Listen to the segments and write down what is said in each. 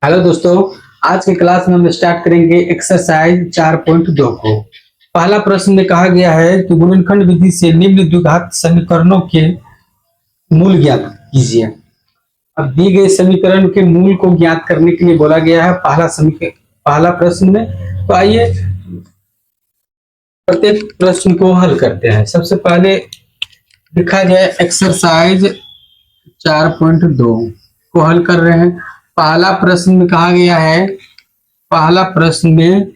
Hello दोस्तों। आज के क्लास में हम स्टार्ट करेंगे एक्सरसाइज 4.2 को। पहला प्रश्न में कहा गया है कि गुणनखंड विधि से निम्न द्विघात समीकरणों के मूल ज्ञात कीजिए। अब दी गए समीकरण के मूल को ज्ञात करने के लिए बोला गया है पहला प्रश्न में। तो आइए प्रत्येक प्रश्न को हल करते हैं। सबसे पहले लिखा जाए एक्सरसाइज 4.2 को हल कर रहे हैं। पहला प्रश्न में कहा गया है, पहला प्रश्न में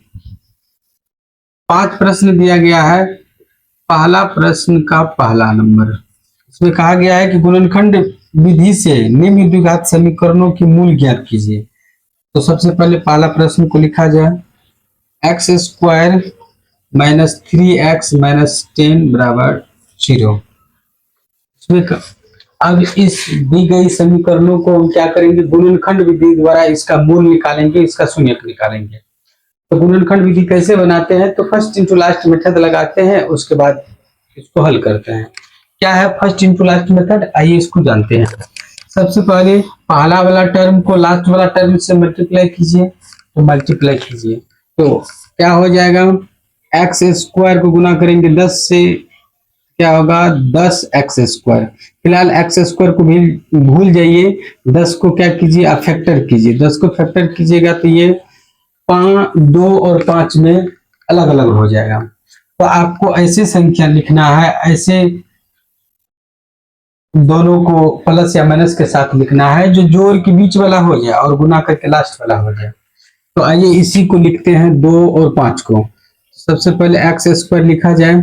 5 प्रश्न दिया गया है। पहला प्रश्न का पहला नंबर, इसमें कहा गया है कि गुणनखंड विधि से निम्न द्विघात समीकरणों की मूल ज्ञात कीजिए। तो सबसे पहले पहला प्रश्न को लिखा जाए, x square minus 3x minus 10 बराबर 0। इसमें अब इस दी गई समीकरणों को हम क्या करेंगे, गुणनखंड विधि द्वारा इसका मूल निकालेंगे, इसका शून्यक निकालेंगे। तो गुणनखंड विधि कैसे बनाते हैं, तो फर्स्ट इंटू लास्ट मेथड लगाते हैं, उसके बाद इसको हल करते हैं। क्या है फर्स्ट इंटू लास्ट मेथड, आइए इसको जानते हैं। सबसे पहले पहला वाला टर्म को लास्ट वाला टर्म से मल्टीप्लाई कीजिए, तो मल्टीप्लाई कीजिए तो क्या हो जाएगा, एक्स स्क्वायर को गुना करेंगे 10 से, क्या होगा 10x स्क्वायर। फिलहाल एक्स स्क्वायर को भी भूल जाइए, 10 को क्या कीजिए, आप फैक्टर कीजिए। 10 को फैक्टर कीजिएगा तो ये 2 और 5 में अलग अलग हो जाएगा। तो आपको ऐसे संख्या लिखना है, ऐसे दोनों को प्लस या माइनस के साथ लिखना है, जो जोड़ के बीच वाला हो जाए और गुना करके लास्ट वाला हो जाए। तो आइए इसी को लिखते हैं 2 और 5 को। सबसे पहले एक्स स्क्वायर लिखा जाए,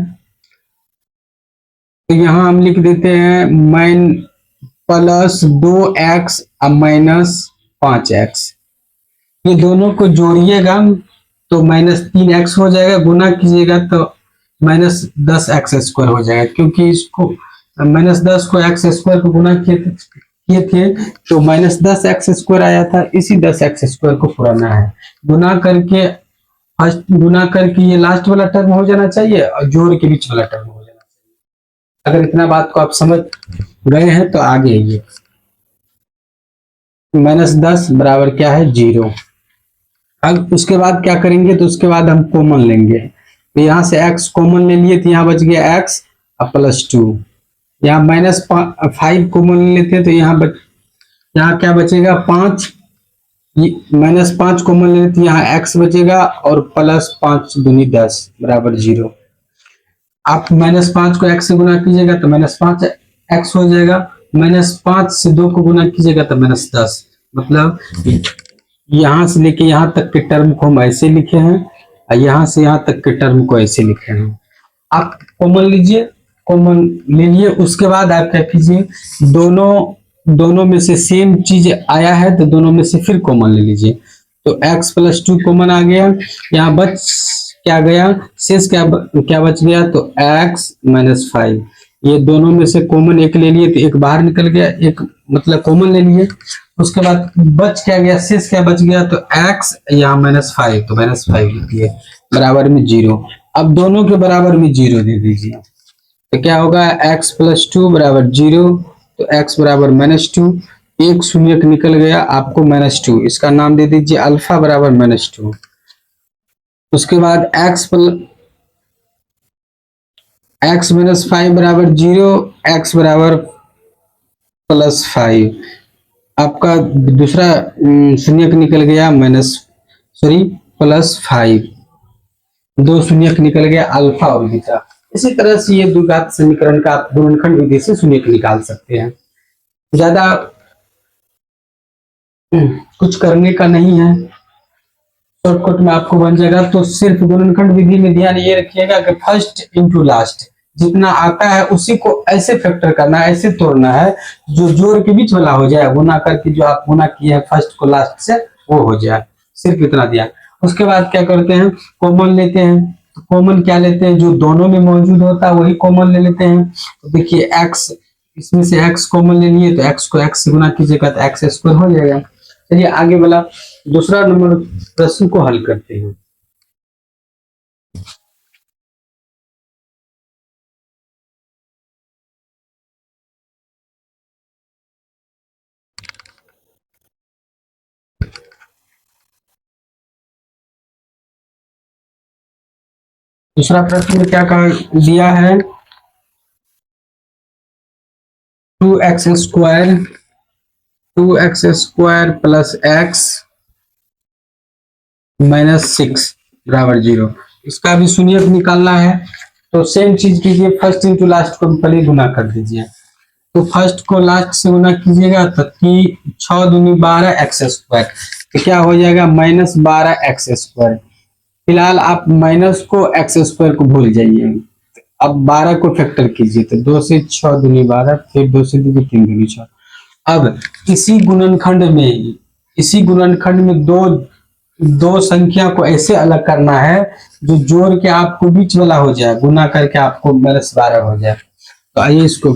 तो यहां हम लिख देते हैं mine plus 2x minus 5x। ये दोनों को जोड़िएगा तो माइनस 3x हो जाएगा, गुना कीजिएगा तो माइनस 10x स्क्वायर हो जाएगा। क्योंकि इसको माइनस 10 को एक्स स्क्वायर को गुना किए थे तो माइनस 10x स्क्वायर आया था। इसी 10x स्क्वायर को पुराना है, गुना करके फर्स्ट गुना करके ये लास्ट वाला टर्म हो जाना चाहिए और जोड़ के बीच वाला टर्म हो जाना चाहिए। अगर इतना बात को आप समझ गए हैं तो आगे ये माइनस 10 बराबर क्या है 0। अब उसके बाद क्या करेंगे, तो उसके बाद हम कॉमन लेंगे। तो यहाँ से x कॉमन ले लिए तो यहाँ बच गया x प्लस 2। यहाँ माइनस 5 कॉमन लेते हैं तो यहाँ क्या बचेगा 5। माइनस 5 कॉमन लेते तो यहाँ x बचेगा और प्लस 5 दूनी 10 बराबर 0। आप माइनस 5 को x से गुना कीजिएगा तो माइनस 5x हो जाएगा। माइनस 5 से 2 को गुना कीजिएगा तो माइनस 10। मतलब यहां से लेके यहां तक के टर्म को हम ऐसे लिखे हैं और यहां से यहां तक के टर्म को ऐसे लिखे हैं। आप कॉमन लीजिए, कॉमन ले लिए, उसके बाद आप क्या कीजिए, दोनों में से सेम चीज आया है तो दोनों में से फिर कॉमन ले लीजिए। तो x प्लस 2 कॉमन आ गया, यहाँ बच क्या गया, शेष क्या बच गया, तो x माइनस 5। ये दोनों में से कॉमन एक ले लिए तो एक बाहर निकल गया, एक मतलब कॉमन ले लिए। उसके बाद बच क्या गया, शेष क्या बच गया, तो x यहाँ माइनस 5, तो माइनस 5 लिख दिए बराबर में 0। अब दोनों के बराबर में 0 दे दीजिए तो क्या होगा, x प्लस 2 बराबर 0। तो x बराबर माइनस 2, एक शून्य निकल गया, आपको माइनस 2, इसका नाम दे दीजिए अल्फा बराबर माइनस 2। उसके बाद x माइनस 5 बराबर 0, x बराबर प्लस 5। आपका दूसरा शून्य निकल गया माइनस, सॉरी प्लस 5, दो शून्य निकल गया अल्फा और बीटा। इसी तरह से ये द्विघात समीकरण का आप गुणनखंड विधि से शून्य निकाल सकते हैं। ज्यादा कुछ करने का नहीं है, शॉर्टकट में आपको बन जाएगा। तो सिर्फ गुणनखंड विधि में ध्यान ये रखिएगा कि फर्स्ट इंटू लास्ट जितना आता है उसी को ऐसे फैक्टर करना है, ऐसे तोड़ना है जो जोड़ के बीच वाला हो जाए, गुना करके जो आप गुना किए हैं फर्स्ट को लास्ट से वो हो जाए। सिर्फ इतना दिया। उसके बाद क्या करते हैं, कॉमन लेते हैं। तो कॉमन क्या लेते हैं, जो दोनों में मौजूद होता है वही कॉमन ले लेते हैं। तो देखिए एक्स, इसमें से एक्स कॉमन ले लिए तो एक्स को एक्स से गुना कीजिएगा तो एक्स स्क्वायर हो जाएगा। चलिए आगे वाला दूसरा नंबर प्रश्न को हल करते हैं। दूसरा प्रश्न में क्या कहा दिया है, 2x स्क्वायर प्लस x -6 बराबर 0। इसका भी शून्यक निकालना है, तो सेम चीज कीजिए, फर्स्ट इंटू लास्ट को पहले गुना कर दीजिए। तो फर्स्ट को लास्ट से गुना कीजिएगा तो 6 दूनी 12 एक्स स्क्वायर, तो क्या हो जाएगा -12 एक्स स्क्वायर। फिलहाल आप माइनस को एक्स स्क्वायर को भूल जाइए। अब 12 को फैक्टर कीजिए, तो 2 से 6 दूनी 12, फिर 2 से 2 3 दूनी 6। अब इसी गुणनखंड में दो संख्या को ऐसे अलग करना है जो जोड़ के आपको बीच वाला हो जाए, गुना करके आपको -12 हो जाए। तो आइए इसको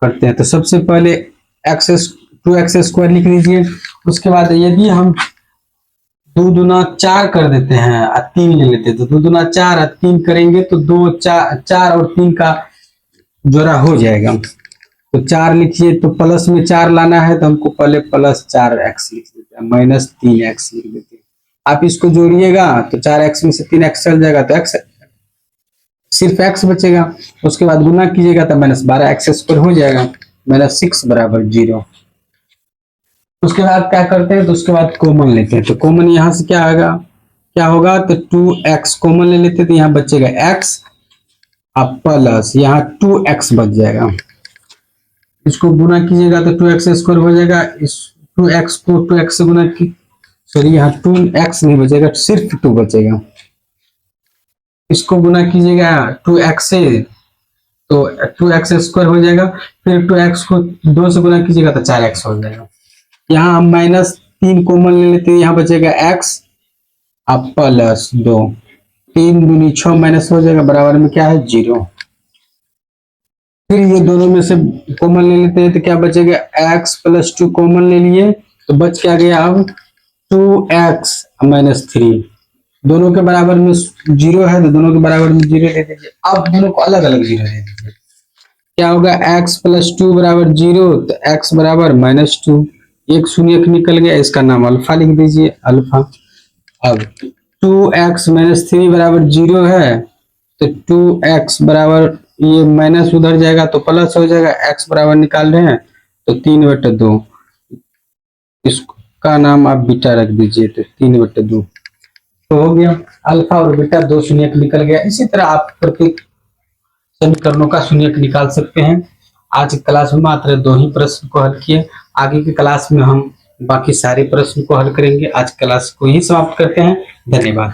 करते हैं। तो सबसे पहले 2x स्क्वायर लिख लीजिए। उसके बाद यदि हम 2 दूना 4 कर देते हैं और 3 ले लेते हैं, तो 2 दूना 4 और 3 करेंगे तो 4 और 3 का जोड़ा हो जाएगा। तो 4 लिखिए, तो प्लस में 4 लाना है तो हमको पहले +4x लिख देते हैं, -3x लिख देते हैं। आप इसको जोड़िएगा तो 4x में से 3x चल जाएगा, तो x सिर्फ x बचेगा। उसके बाद गुना कीजिएगा तो -12 एक्स स्क्वायर हो जाएगा, -6 बराबर 0। उसके बाद क्या करते हैं, तो उसके बाद कॉमन लेते हैं। तो कॉमन यहाँ से क्या होगा, तो 2x कॉमन ले लेते हैं, तो यहाँ बचेगा x अब प्लस यहाँ 2x बच जाएगा। इसको गुना कीजिएगा तो 2x स्क्वायर हो जाएगा। इस 2x को 2x से गुना की, सॉरी यहाँ 2x नहीं बचेगा, सिर्फ 2 बचेगा। इसको गुना कीजिएगा 2x से तो 2x स्क्वायर हो जाएगा, फिर 2x को 2 से गुना कीजिएगा तो 4x हो जाएगा। यहाँ हम -3 कॉमन ले लेते हैं, यहाँ बचेगा x अब प्लस 2, 3 दूनी 6 माइनस हो जाएगा, बराबर में क्या है 0। फिर ये दोनों में से कॉमन ले लेते हैं तो क्या बचेगा, x + 2 कॉमन ले लिए तो बच क्या गया अब 2x -3। दोनों के बराबर में 0 है तो दोनों के बराबर में 0 ले दीजिए। अब दोनों को अलग अलग 0 दे दीजिए, क्या होगा x + 2 बराबर 0, तो x बराबर -2। एक शून्य निकल गया, इसका नाम अल्फा लिख दीजिए, अल्फा। अब 2x -3 बराबर 0 है, तो 2x बराबर ये माइनस उधर जाएगा तो प्लस हो जाएगा, x बराबर निकाल रहे हैं तो 3/2। इसका नाम आप बीटा रख दीजिए, तो 3/2 तो हो गया। अल्फा और बीटा 2 शून्य निकल गया। इसी तरह आप प्रत्येक समीकरणों का शून्य निकाल सकते हैं। आज की क्लास में मात्र 2 ही प्रश्न को हल किए। आगे की क्लास में हम बाकी सारे प्रश्न को हल करेंगे। आज क्लास को ही समाप्त करते हैं। धन्यवाद।